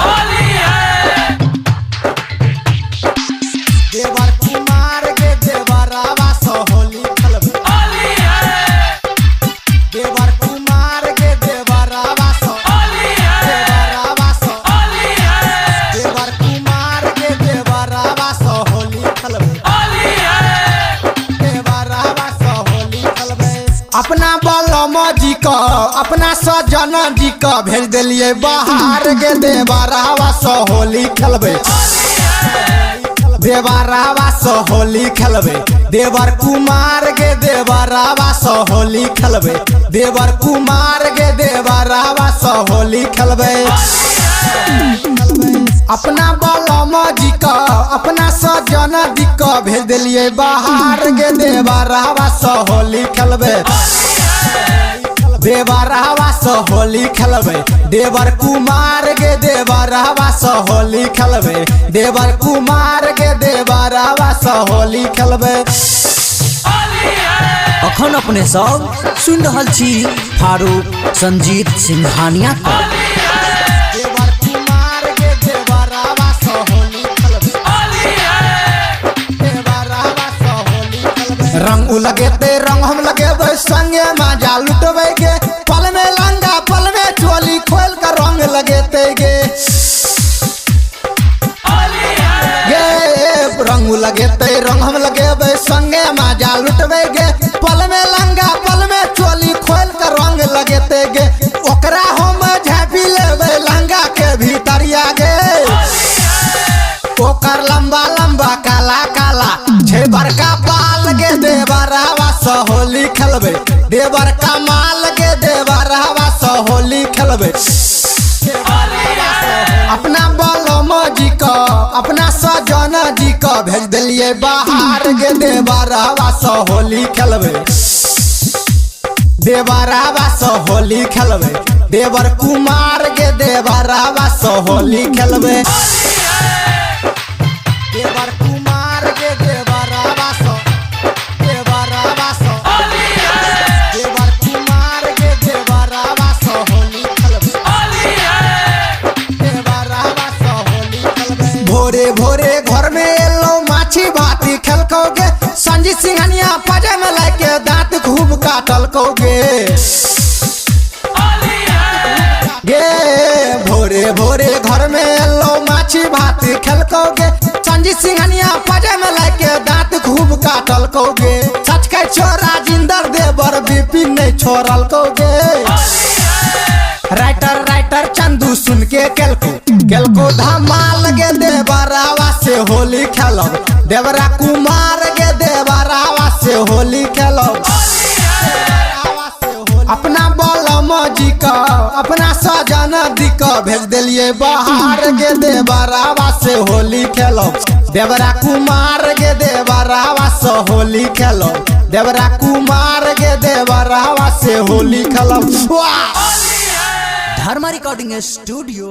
होली है। देवर कुमार के देवरावा सो होली खेलबे होली है। देवर कुमार के देवरावा सो होली है। देवरावा सो होली है। देवर कुमार के देवरावा सो होली खेलबे होली है। देवरावा सो होली खेलबे अपना बलमा जी का अपना सजन जी का भेज दिलिए बाहर के देवरावा सो होली खेलबे देवरावा सो होली खेलबे देवर कुमार के देवरावा सो होली खेलबे देवर कुमार के देवरावा सो होली खेलबे अपना बलमा जी का अपना सजन जी का भेज दिलिए बाहर के देवरावा सो होली खेलबे देवरावा सो होली खेलबे देवर कुमार के देवरावा सो होली खेलबे देवर कुमार के देवरावा सो होली खेलबे अखन अपने सब सुन रहल छी फारूक संजीत सिंघानिया का देवर कुमार के देवरावा सो होली खेलबे देवरावा सो होली खेलबे रंग लगेते रंग हम लगेबे संगे मजा लुटबे के पल में लंगा पल में चोली खोल कर रंग लगेते गे रंग लगेते रंग हम लगेबे संगे मजा लुटबे गे पल में लंगा पल में चोली खोल कर रंग लगेते गे ओकरा हम झापी लेबे लंगा के भीतरिया गे ओकर लंबा लंबा काला काला छे बड़का बाल गे देवरावा सो होली खेलबे देवर का माल गे देवरावा सो होली खेलबे अपना बलमा जी का अपना सजन जी का भेज दिलिए बाहर गे देवरावा सो होली खेलबे देवरावा सो होली खेलबे देवर कुमार के देवरावा सो होली खेलबे देवर कुमार के देवरावा सो देवरावा सो देवर कुमार के देवरावा सो होली खेलबे देवरावा सो होली खेलबे भोरे भोरे घर में एलो माछी भाती खेलकोगे संजीत सिंघानिया पजे में लाके दांत खूब काटलकोगे गे भोरे भोरे घर में एलो माछी भाती खेलकोगे संजीत सिंघानिया पजे में लाके दांत खूब काटलकोगे सच के छोरा जिंदर देवर बिपिन नहीं छोड़लकोगे राइटर राइटर चंदू सुन के केलको धमाल गे देवरावा से होली खेलब देवरा कुमार गे देवरावा से होली खेलब अपना बलमा जी का अपना सजन जी का भेज दिलिए बाहर गे देवरावा से होली खेलब देवरा कुमार गे देवरावा से होली खेलब देवरा कुमार गे देवरावा से होली खेलब धर्मा रिकॉर्डिंग स्टूडियो